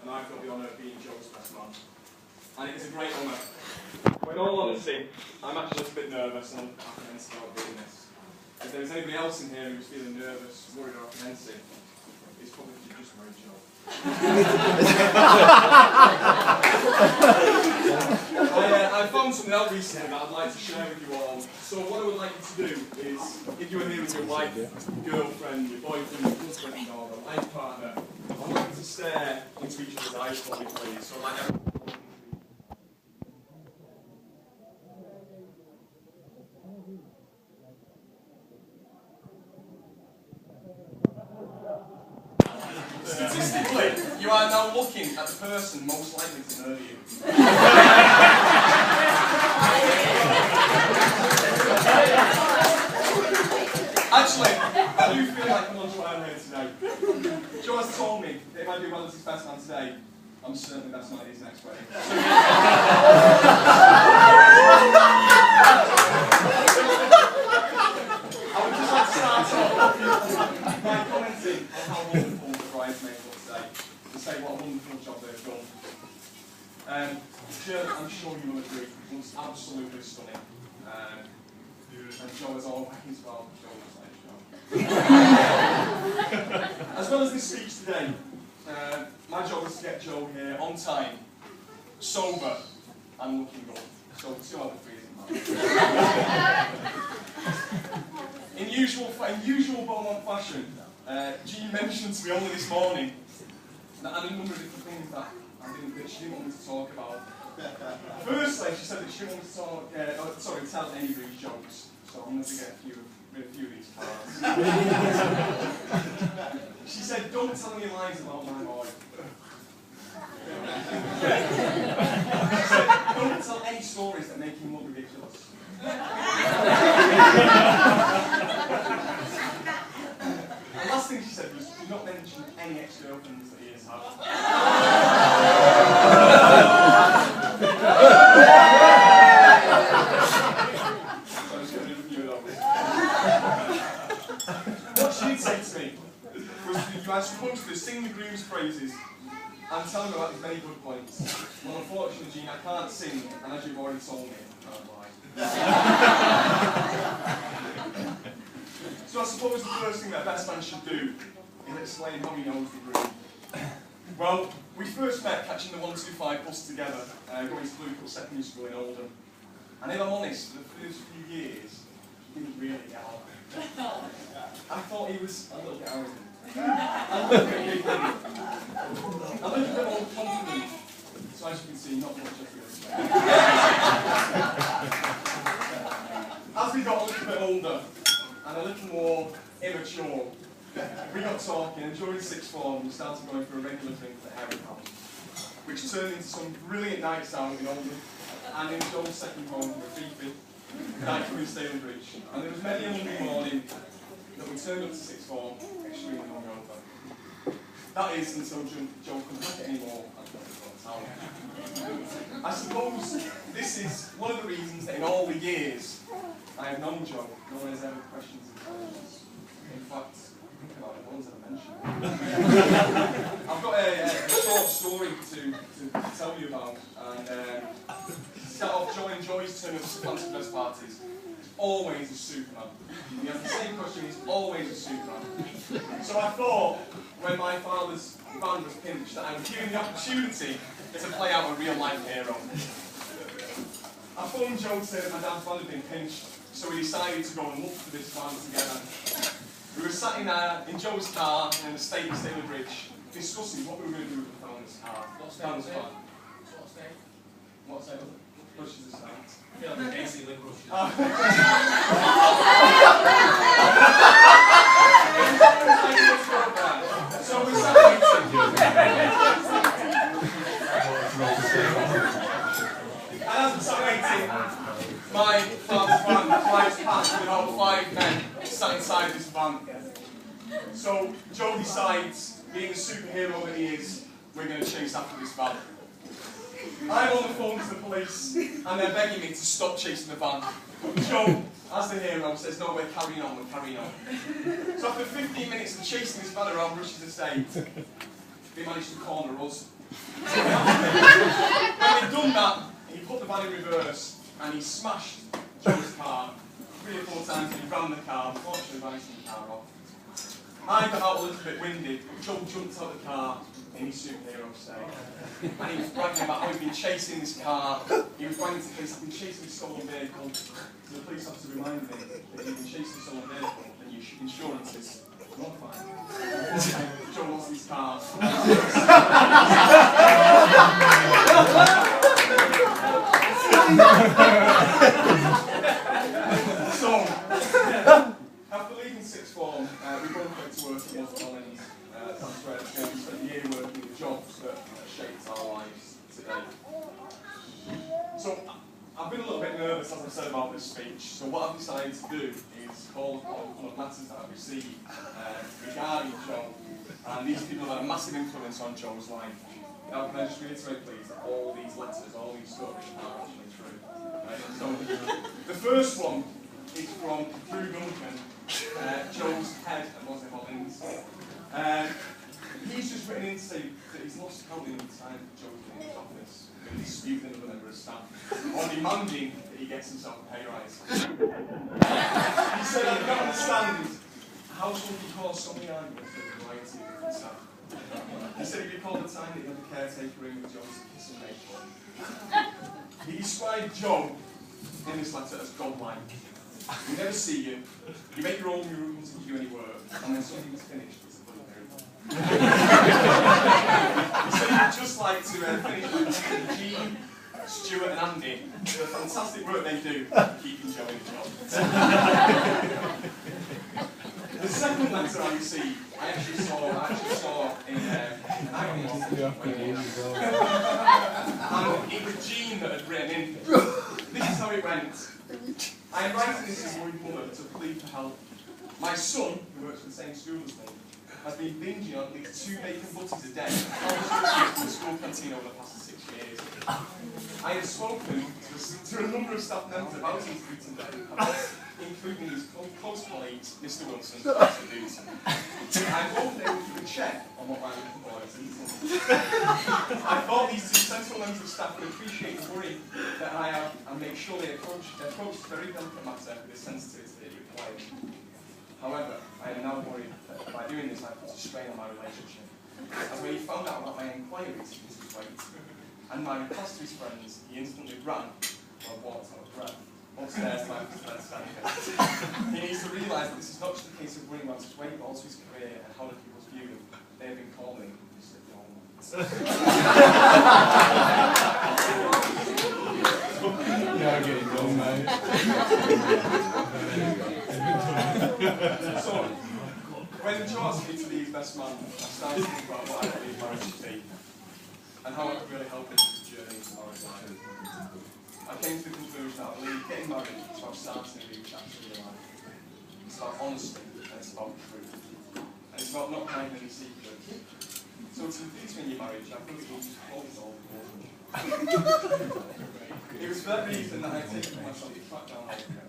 and I've got the honour of being Joe's best man. And it is a great honour. But in all honesty, I'm actually a little bit nervous and apprehensive about doing this. If there's anybody else in here who's feeling nervous, worried or apprehensive, it's probably just worried Joe. I found something out recently that I'd like to share with you all. So what I would like you to do is, if you are here with your wife, your girlfriend, your boyfriend, your husband, or a life partner, I'd like you to stare into each other's eyes for me, please. So like statistically, you are now looking at the person most likely to murder you. Actually, I do feel like I'm on trial here today. Joe has told me that if I do well as his best man today, I'm certainly best man at his next wedding. I would just like to start off by commenting on how wonderful the bridesmaids look today, to say what a wonderful job they've done. Jill, I'm sure you will agree, looks absolutely stunning. And Joe as always, well, Joe looks like Joe. As well as this speech today, my job is to get Joe here on time, sober, and looking good. So 2 out of 3 isn't bad. In usual Beaumont fashion, Jean mentioned to me only this morning that I had a number of different things that she didn't want me to talk about. Firstly, she said that she didn't want me to tell any of these jokes, so I'm going to get rid of a few of these cards. She said, don't tell any lies about my boy. She said, don't tell any stories that make him look ridiculous. The last thing she said was, do not mention any ex-girlfriends that he has had. What she did say to me was that you are supposed to sing the groom's praises and tell him about his many good points. Well, unfortunately, Jean, I can't sing, and as you've already told me, I can't lie. So I suppose the first thing that a best man should do is explain how he knows the groom. Well, we first met catching the 125 bus together, going to Bluefield Secondary School in Oldham. And if I'm honest, for the first few years, he didn't really get on. I thought he was a little bit arrogant. A little bit big-headed. A little bit more confident. So as you can see, not much of this. As we got a little bit older, and a little more immature, we got talking, and during sixth form we started going for a regular drink at Harry House, which turned into some brilliant nights out in Oldham, and in Joel's second home for a beefy night from Staley Bridge. And there was many a Monday morning that we turned up to sixth form extremely hungover. That is until Joel couldn't take it anymore and got town. I suppose this is one of the reasons that in all the years I have known Joel, no one has ever questioned his intelligence. In fact, think about it, no one's ever mentioned it. I've got a short story to tell you about. And to start off, Joel enjoys turning up to fancy dress parties. He's always a Superman. He has the same costume, he's always a Superman. So I thought, when my father's van was pinched, that I would give him the opportunity to play out a real-life hero. I phoned Joe to say that my dad's van had been pinched, so we decided to go and look for this van together. We were sat in Joe's car in the Staley Bridge, discussing what we were going to do with the founder's car. What's name? What's name? Brushes the state. I feel like the AC lip brushes. So we sat waiting. And as we sat waiting, my father's van drives past with about 5 men sat inside this van. So Joe decides, being the superhero that he is, we're going to chase after this van. I'm on the phone to the police, and they're begging me to stop chasing the van. But Joe, as the hero, says, no, we're carrying on, we're carrying on. So after 15 minutes of chasing this van around Rush's estate, they managed to corner us. When he'd done that, he put the van in reverse and he smashed Joe's car 3 or 4 times and he ran the car, unfortunately bouncing the car off. I got out a little bit winded, Joe jumped out of the car in his superhero state. And he was bragging about how he'd been chasing this car. He was bragging to the police, I've been chasing a stolen vehicle. So the police officer reminded me that you've been chasing a stolen vehicle and your insurance is modified. Joe lost his car. So, after leaving sixth form, we both went to work at Los Collins. That's where we spent a year working in jobs that shaped our lives today. So, I've been a little bit nervous, as I said, about this speech. So what I've decided to do is call upon one of the matters that I've received regarding Joe, and these people have had a massive influence on Joe's life. Now, can I just reiterate, please, that all these letters, all these stories are actually true. So, the first one is from Doughmont, Joe's head at Los Collins. He's just written in to say that he's lost count of the time Joe's been in his office, and he's disputing another member of staff, or demanding that he gets himself a pay rise. He said, I don't understand how someone can cause so many arguments with a variety of different staff. He said he recalled the time that he had the caretaker in with Joe to kiss and make love. He described Joe in this letter as godlike. We never see you, you make your own rules and you do any work, and then something's finished, it's a bloody miracle. He said he'd just like to finish by Jean, Stuart and Andy, the fantastic work they do keeping Joe in the job. The second letter I received, I actually saw in an agony. And it was Jean that had written in. This is how it went. I am writing this as a worried mother to plead for help. My son, who works for the same school as me, has been binging on at least 2 bacon butties a day in the school canteen over the past 6 years. I have spoken to a number of staff members about his eating bacon habits, including his close colleagues, Mr. Wilson and Mr. Newton. I hope they will keep a check on what my little boy is eating. I thought these 2 central members of staff would appreciate the worry that I have and make sure they approach this very delicate matter with the sensitivity that it requires. However, I am now worried that by doing this I put a strain on my relationship. As when he found out about my inquiries into his weight and my request to his friends, he instantly ran or walked out of breath upstairs to my standing there. He needs to realise that this is not just a case of worrying about his weight, but also his career and how the people's view him. They have been calling Mr. Doughmont. You're getting done, mate. So, when Joe asked me to be his best man, I started to think about what I believe marriage should be and how I could really help him with his journey into marriage life. I came to the conclusion that I believe getting married is about starting a new chapter in your life. It's about honesty and it's about truth. And it's about not hiding any secrets. So to complete me in your marriage, I thought it was always all important. It was for that reason that I've taken myself to track down all the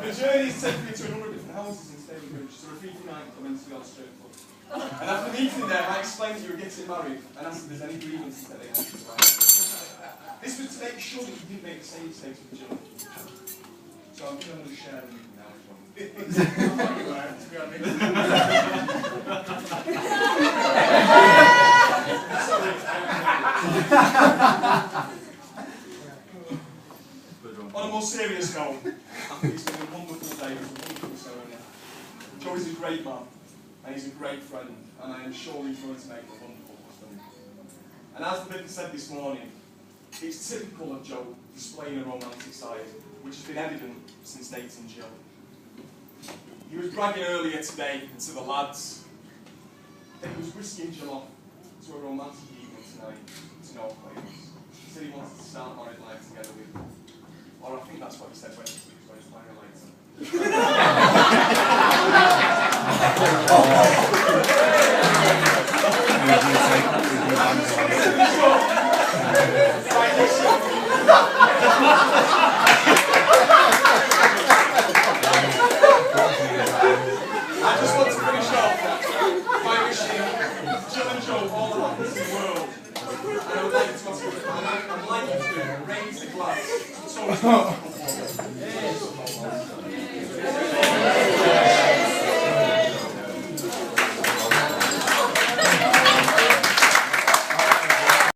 The journey has taken me to a number of different houses in Stablebridge, so a freaky night come into the Austrian club. And after meeting there, I explained that you were getting married and asked if there's any grievances that they had to write. This was to make sure that you didn't make the same mistakes with Jill. So I'm going to share them with you now as well. I thought you were, to be honest. On a more serious note, I think it's been a wonderful day, it was a wonderful ceremony. Joe is a great man, and he's a great friend, and I am sure he's going to make a wonderful husband. And as the vicar said this morning, it's typical of Joe displaying a romantic side, which has been evident since dating Jill. He was bragging earlier today to the lads that he was whisking Jill off to a romantic evening tonight to North Wales. He said he wanted to start married life together with them. Or I think that's what he said when he was going to marry later. I just want to finish off by wishing would like to ask you, I'd like you to raise the glass. So